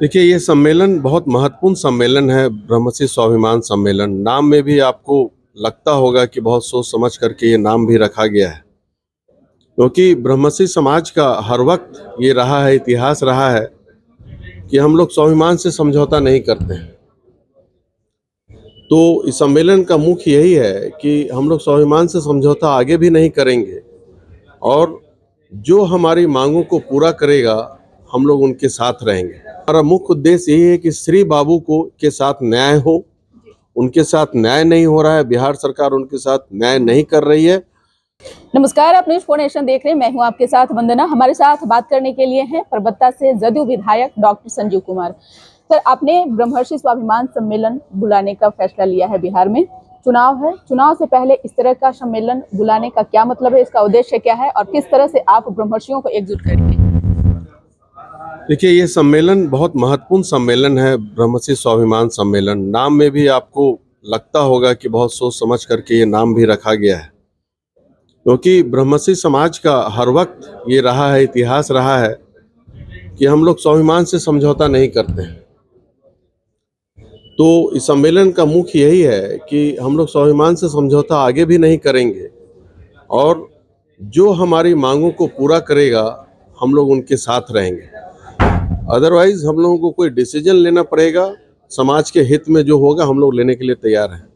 देखिए, ये सम्मेलन बहुत महत्वपूर्ण सम्मेलन है, ब्रह्मश्री स्वाभिमान सम्मेलन। नाम में भी आपको लगता होगा कि बहुत सोच समझ करके ये नाम भी रखा गया है, क्योंकि ब्रह्मश्री समाज का हर वक्त ये रहा है, इतिहास रहा है कि हम लोग स्वाभिमान से समझौता नहीं करते हैं। तो इस सम्मेलन का मुख्य यही है कि हम लोग स्वाभिमान से समझौता आगे भी नहीं करेंगे और जो हमारी मांगों को पूरा करेगा, हम लोग उनके साथ रहेंगे। हमारा मुख्य उद्देश्य यही है कि श्री बाबू के साथ न्याय हो। उनके साथ न्याय नहीं हो रहा है, बिहार सरकार उनके साथ न्याय नहीं कर रही है। नमस्कार, आप न्यूज़ 4 नेशन देख रहे हैं। मैं हूं आपके साथ वंदना। हमारे साथ बात करने के लिए हैं परबत्ता से जदयू विधायक डॉक्टर संजीव कुमार। सर, आपने ब्रह्मर्षि स्वाभिमान सम्मेलन बुलाने का फैसला लिया है। बिहार में चुनाव है, चुनाव से पहले इस तरह का सम्मेलन बुलाने का क्या मतलब है, इसका उद्देश्य क्या है और किस तरह से आप ब्रह्मर्षियों को एकजुट करेंगे? देखिए, ये सम्मेलन बहुत महत्वपूर्ण सम्मेलन है, ब्रह्मश्री स्वाभिमान सम्मेलन। नाम में भी आपको लगता होगा कि बहुत सोच समझ करके ये नाम भी रखा गया है, क्योंकि ब्रह्मश्री समाज का हर वक्त ये रहा है, इतिहास रहा है कि हम लोग स्वाभिमान से समझौता नहीं करते हैं। तो इस सम्मेलन का मुख्य यही है कि हम लोग स्वाभिमान से समझौता आगे भी नहीं करेंगे और जो हमारी मांगों को पूरा करेगा, हम लोग उनके साथ रहेंगे। अदरवाइज हम लोगों को कोई डिसीजन लेना पड़ेगा, समाज के हित में जो होगा हम लोग लेने के लिए तैयार हैं।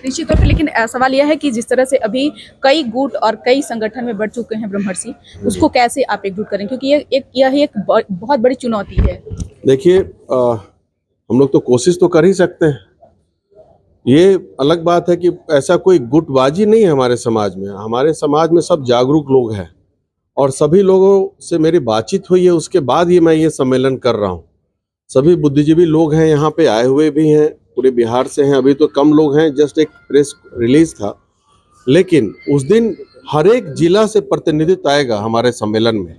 निश्चित तौर पर, लेकिन सवाल यह है कि जिस तरह से अभी कई गुट और कई संगठन में बढ़ चुके हैं ब्रह्मर्षि, उसको कैसे आप एकजुट करें, क्योंकि यह एक बहुत बड़ी चुनौती है। देखिए, हम लोग तो कोशिश तो कर ही सकते हैं। ये अलग बात है कि ऐसा कोई गुटबाजी नहीं है हमारे समाज में। हमारे समाज में सब जागरूक लोग हैं और सभी लोगों से मेरी बातचीत हुई है, उसके बाद ही मैं ये सम्मेलन कर रहा हूँ। सभी बुद्धिजीवी लोग हैं, यहाँ पे आए हुए भी हैं, पूरे बिहार से हैं। अभी तो कम लोग हैं, जस्ट एक प्रेस रिलीज था, लेकिन उस दिन हर एक जिला से प्रतिनिधित्व आएगा हमारे सम्मेलन में।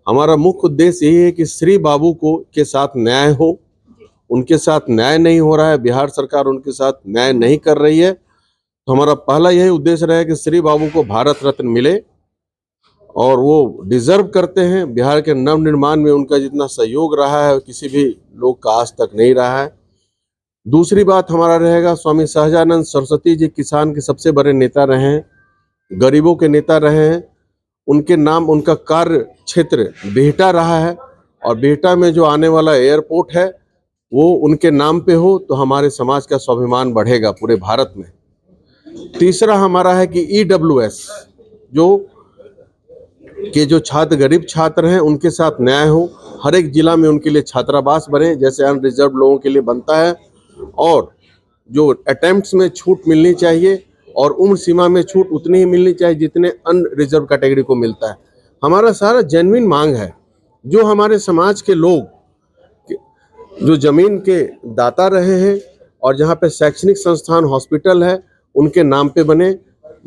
हमारा मुख्य उद्देश्य यही है कि श्री बाबू के साथ न्याय हो। उनके साथ न्याय नहीं हो रहा है, बिहार सरकार उनके साथ न्याय नहीं कर रही है। तो हमारा पहला यही उद्देश्य रहा है कि श्री बाबू को भारत रत्न मिले और वो डिजर्व करते हैं। बिहार के नवनिर्माण में उनका जितना सहयोग रहा है किसी भी लोग का आज तक नहीं रहा है। दूसरी बात हमारा रहेगा, स्वामी सहजानंद सरस्वती जी किसान के सबसे बड़े नेता रहे हैं, गरीबों के नेता रहे हैं। उनके नाम, उनका कार्य क्षेत्र बिहटा रहा है और बिहटा में जो आने वाला एयरपोर्ट है वो उनके नाम पे हो, तो हमारे समाज का स्वाभिमान बढ़ेगा पूरे भारत में। तीसरा हमारा है कि EWS जो छात्र, गरीब छात्र हैं, उनके साथ न्याय हो। हर एक जिला में उनके लिए छात्रावास बने, जैसे अनरिजर्व लोगों के लिए बनता है, और जो अटेम्प्ट्स में छूट मिलनी चाहिए और उम्र सीमा में छूट उतनी ही मिलनी चाहिए जितने अनरिजर्व कैटेगरी को मिलता है। हमारा सारा जेन्युइन मांग है। जो हमारे समाज के लोग जो जमीन के दाता रहे हैं और जहाँ पे शैक्षणिक संस्थान, हॉस्पिटल है, उनके नाम पे बने।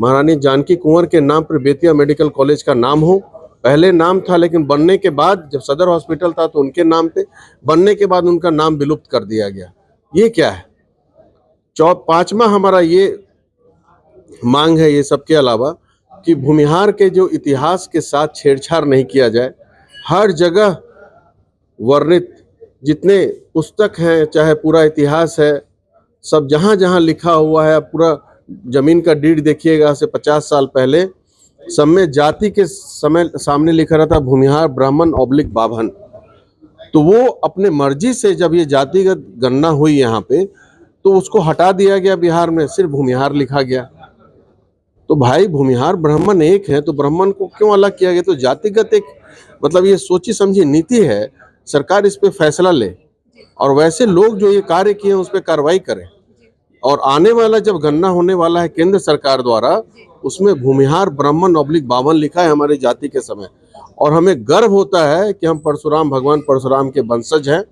महारानी जानकी कुंवर के नाम पर बेतिया मेडिकल कॉलेज का नाम हो। पहले नाम था, लेकिन बनने के बाद, जब सदर हॉस्पिटल था तो उनके नाम पे, बनने के बाद उनका नाम विलुप्त कर दिया गया। ये क्या है? पांचवा हमारा ये मांग है, ये सबके अलावा, कि भूमिहार के जो इतिहास के साथ छेड़छाड़ नहीं किया जाए। हर जगह वर्णित जितने पुस्तक हैं, चाहे पूरा इतिहास है, सब जहाँ जहाँ लिखा हुआ है, पूरा जमीन का डीड देखिएगा से 50 साल पहले, सब में जाति के समय सामने लिखा रहता भूमिहार ब्राह्मण / बाभन। तो वो अपने मर्जी से जब ये जातिगत गणना हुई यहाँ पे, तो उसको हटा दिया गया। बिहार में सिर्फ भूमिहार लिखा गया। तो भाई, भूमिहार ब्राह्मण एक है तो ब्राह्मण को क्यों अलग किया गया? तो जातिगत एक, मतलब ये सोची समझी नीति है। सरकार इस पे फैसला ले और वैसे लोग जो ये कार्य किए हैं उस पर कार्रवाई करें। और आने वाला जब गणना होने वाला है केंद्र सरकार द्वारा, उसमें भूमिहार ब्राह्मण / बाभन लिखा है हमारी जाति के समय। और हमें गर्व होता है कि हम परशुराम, भगवान परशुराम के वंशज हैं।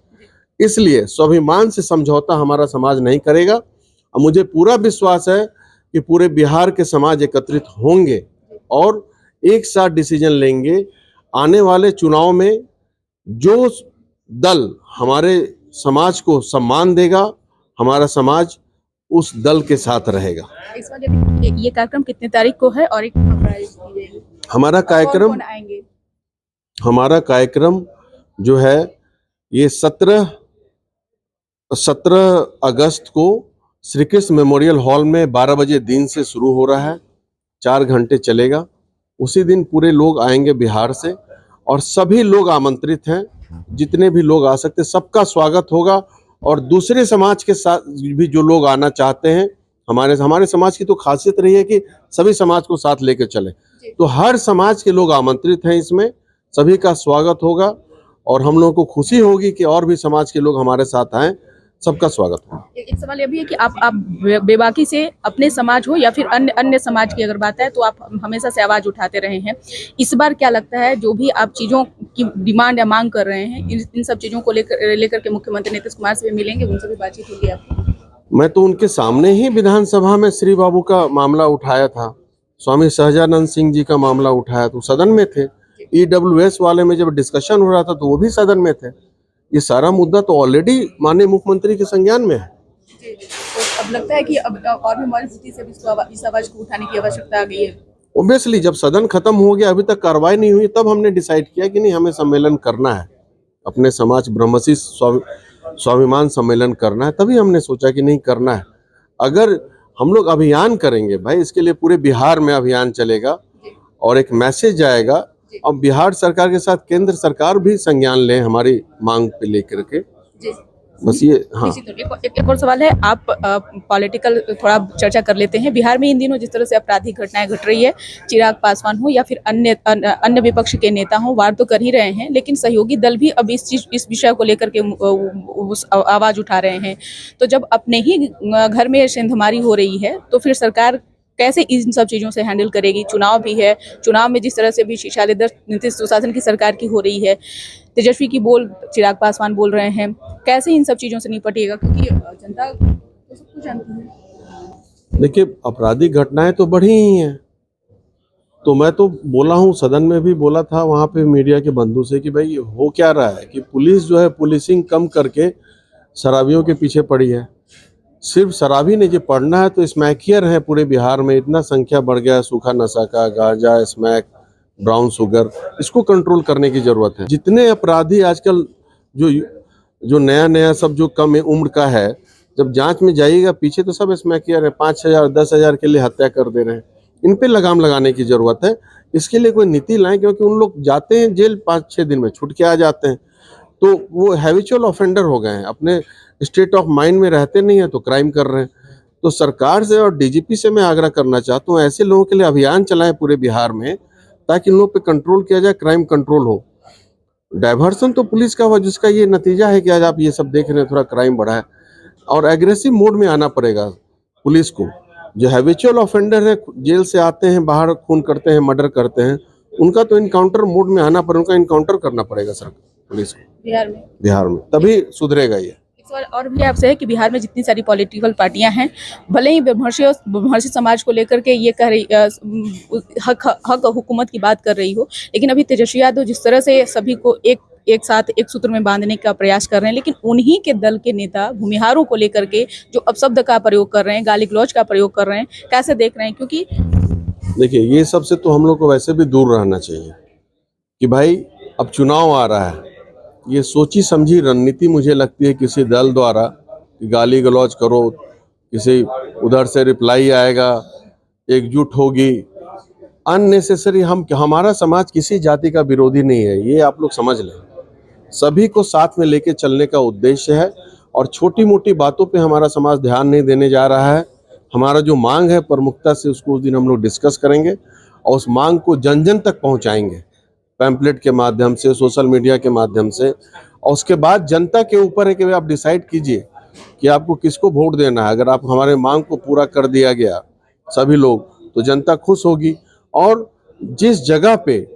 इसलिए स्वाभिमान से समझौता हमारा समाज नहीं करेगा। और मुझे पूरा विश्वास है कि पूरे बिहार के समाज एकत्रित होंगे और एक साथ डिसीजन लेंगे। आने वाले चुनाव में जो दल हमारे समाज को सम्मान देगा, हमारा समाज उस दल के साथ रहेगा। इस बार ये कार्यक्रम कितने तारीख को है और हमारा कार्यक्रम जो है ये 17 अगस्त को श्री कृष्ण मेमोरियल हॉल में 12 बजे दिन से शुरू हो रहा है, 4 घंटे चलेगा। उसी दिन पूरे लोग आएंगे बिहार से और सभी लोग आमंत्रित हैं, जितने भी लोग आ सकते सबका स्वागत होगा। और दूसरे समाज के साथ भी जो लोग आना चाहते हैं, हमारे समाज की तो खासियत रही है कि सभी समाज को साथ लेकर चले, तो हर समाज के लोग आमंत्रित हैं, इसमें सभी का स्वागत होगा और हम लोगों को खुशी होगी कि और भी समाज के लोग हमारे साथ आएं, सबका स्वागत हो। एक सवाल ये भी है कि आप बेबाकी से अपने समाज हो या फिर अन्य समाज की अगर बात है तो आप हमेशा से आवाज उठाते रहे हैं। इस बार क्या लगता है जो भी आप चीजों की डिमांड या मांग कर रहे हैं, इन सब चीजों को लेकर के मुख्यमंत्री नीतीश कुमार से भी मिलेंगे, उनसे भी बातचीत होगी आपकी? मैं तो उनके सामने ही विधानसभा में श्री बाबू का मामला उठाया था, स्वामी सहजानंद सिंह जी का मामला उठाया, तो सदन में थे। EWS वाले में जब डिस्कशन हो रहा था तो वो भी सदन में थे। ये सारा मुद्दा तो ऑलरेडी माननीय मुख्यमंत्री के संज्ञान में है। तो अब लगता है कि अब और भी मजबूती से इस आवाज को उठाने की आवश्यकता आ गई है। ओब्वियसली जब सदन खत्म हो गया, अभी तक कार्रवाई नहीं हुई, तब हमने डिसाइड किया कि नहीं, हमें सम्मेलन करना है, अपने समाज ब्रह्मर्षि स्वाभिमान सम्मेलन करना है। तभी हमने सोचा कि नहीं करना है। अगर हम लोग अभियान करेंगे भाई, इसके लिए पूरे बिहार में अभियान चलेगा और एक मैसेज जाएगा। अब बिहार सरकार के साथ केंद्र सरकार भी संज्ञान ले हमारी मांग पे लेकर के, बस ये। हाँ, एक और सवाल है, आप पॉलिटिकल थोड़ा चर्चा कर लेते हैं। बिहार में इन दिनों जिस तरह से आपराधिक घटनाएं घट रही है, चिराग पासवान हो या फिर अन्य विपक्ष के नेता हो, वार तो कर ही रहे हैं, लेकिन सहयोगी दल भी अब इस विषय को लेकर के आवाज उठा रहे हैं। तो जब अपने ही घर में सेंधमारी हो रही है तो फिर सरकार कैसे इन सब चीज़ों से हैंडल करेगी? चुनाव भी है, चुनाव में जिस तरह से भी शिक्षालेदर नीतीश सुशासन की सरकार की हो रही है, तेजस्वी की बोल चिराग पासवान बोल रहे हैं, कैसे इन सब चीज़ों से निपटिएगा? क्योंकि जनता तो सब कुछ जानती है। देखिए, आपराधिक घटनाएं तो बढ़ी ही हैं, तो मैं तो बोला हूँ, सदन में भी बोला था वहाँ पे मीडिया के बंधु से कि भाई हो क्या रहा है कि पुलिस जो है पुलिसिंग कम करके शराबियों के पीछे पड़ी है। सिर्फ शराबी ने जो पढ़ना है तो स्मैकियर है पूरे बिहार में, इतना संख्या बढ़ गया है सूखा नशा का, गांजा, स्मैक, ब्राउन शुगर, इसको कंट्रोल करने की जरूरत है। जितने अपराधी आजकल जो नया सब जो कम उम्र का है, जब जांच में जाइएगा पीछे तो सब स्मैकियर है, 5,000 10,000 के लिए हत्या कर दे रहे हैं। इन पे लगाम लगाने की जरूरत है। इसके लिए कोई नीति लाएं, क्योंकि उन लोग जाते हैं जेल 5-6 दिन में, छूट के आ जाते हैं, तो वो हैबिचुअल ऑफेंडर हो गए हैं, अपने स्टेट ऑफ माइंड में रहते नहीं है तो क्राइम कर रहे हैं। तो सरकार से और DGP से मैं आग्रह करना चाहता हूँ, ऐसे लोगों के लिए अभियान चलाएं पूरे बिहार में, ताकि इन लोगों पे कंट्रोल किया जाए, क्राइम कंट्रोल हो। डाइवर्सन तो पुलिस का हुआ, जिसका ये नतीजा है कि आज आप ये सब देख रहे हैं, थोड़ा क्राइम बढ़ा है और एग्रेसिव मोड में आना पड़ेगा पुलिस को। जो हैबिचुअल ऑफेंडर है, जेल से आते हैं, बाहर खून करते हैं, मर्डर करते हैं, उनका तो इनकाउंटर मोड में आना पड़ेगा, उनका इनकाउंटर करना पड़ेगा सर पुलिस को बिहार में, तभी सुधरेगा ये। और भी आपसे है कि बिहार में जितनी सारी पॉलिटिकल पार्टियां हैं, भले ही ब्रह्मर्षि समाज को लेकर के ये कह रही हक हुकूमत की बात कर रही हो, लेकिन अभी तेजस्वी यादव जिस तरह से सभी को एक साथ एक सूत्र में बांधने का प्रयास कर रहे हैं, लेकिन उन्हीं के दल के नेता भूमिहारों को लेकर के जो अपशब्द का प्रयोग कर रहे हैं, गाली गलौज का प्रयोग कर रहे हैं, कैसे देख रहे हैं? क्योंकि देखिए, ये सब से तो हम लोग को वैसे भी दूर रहना चाहिए कि भाई अब चुनाव आ रहा है, ये सोची समझी रणनीति मुझे लगती है किसी दल द्वारा कि गाली गलौज करो, किसी उधर से रिप्लाई आएगा, एकजुट होगी, अननेसेसरी। हमारा समाज किसी जाति का विरोधी नहीं है, ये आप लोग समझ लें। सभी को साथ में लेके चलने का उद्देश्य है और छोटी मोटी बातों पे हमारा समाज ध्यान नहीं देने जा रहा है। हमारा जो मांग है प्रमुखता से उसको उस दिन हम लोग डिस्कस करेंगे और उस मांग को जन जन तक पहुंचाएंगे, पैम्पलेट के माध्यम से, सोशल मीडिया के माध्यम से। और उसके बाद जनता के ऊपर है कि आप डिसाइड कीजिए कि आपको किसको वोट देना है। अगर आप हमारे मांग को पूरा कर दिया गया सभी लोग, तो जनता खुश होगी और जिस जगह पे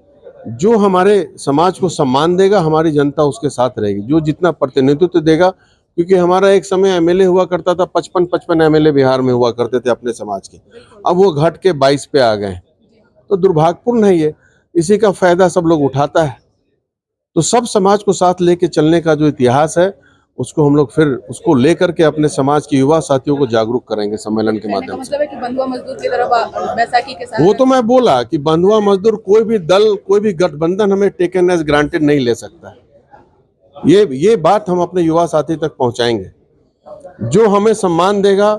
जो हमारे समाज को सम्मान देगा, हमारी जनता उसके साथ रहेगी, जो जितना प्रतिनिधित्व देगा। क्योंकि हमारा एक समय MLA हुआ करता था, 55 MLA बिहार में हुआ करते थे अपने समाज के, अब वो घट के 22 पे आ गए, तो दुर्भाग्यपूर्ण है ये। इसी का फायदा सब लोग उठाता है। तो सब समाज को साथ लेके चलने का जो इतिहास है, उसको हम लोग फिर उसको लेकर के अपने समाज के युवा साथियों को जागरूक करेंगे सम्मेलन के माध्यम से। मतलब है कि बंधुआ मजदूर की तरह बैसाखी के साथ, वो तो मैं बोला कि बंधुआ मजदूर कोई भी दल, कोई भी गठबंधन हमें टेकन एज ग्रांटेड नहीं ले सकता है। ये बात हम अपने युवा साथी तक पहुंचाएंगे। जो हमें सम्मान देगा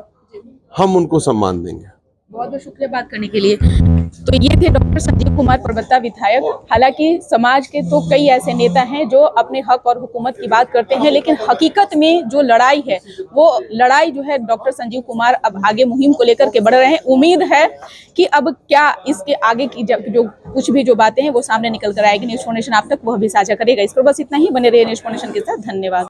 हम उनको सम्मान देंगे। बहुत बहुत शुक्रिया बात करने के लिए। तो ये थे डॉक्टर संजीव कुमार परबत्ता विधायक। हालांकि समाज के तो कई ऐसे नेता हैं जो अपने हक और हुकूमत की बात करते हैं, लेकिन हकीकत में जो लड़ाई है वो लड़ाई जो है डॉक्टर संजीव कुमार अब आगे मुहिम को लेकर के बढ़ रहे हैं। उम्मीद है कि अब क्या इसके आगे की जो कुछ भी जो बातें हैं वो सामने निकल कर आएगी। न्यूज़ 4 नेशन आप तक वह भी साझा करेगा। इस पर बस इतना ही। बने रहिए न्यूज़ 4 नेशन के साथ। धन्यवाद।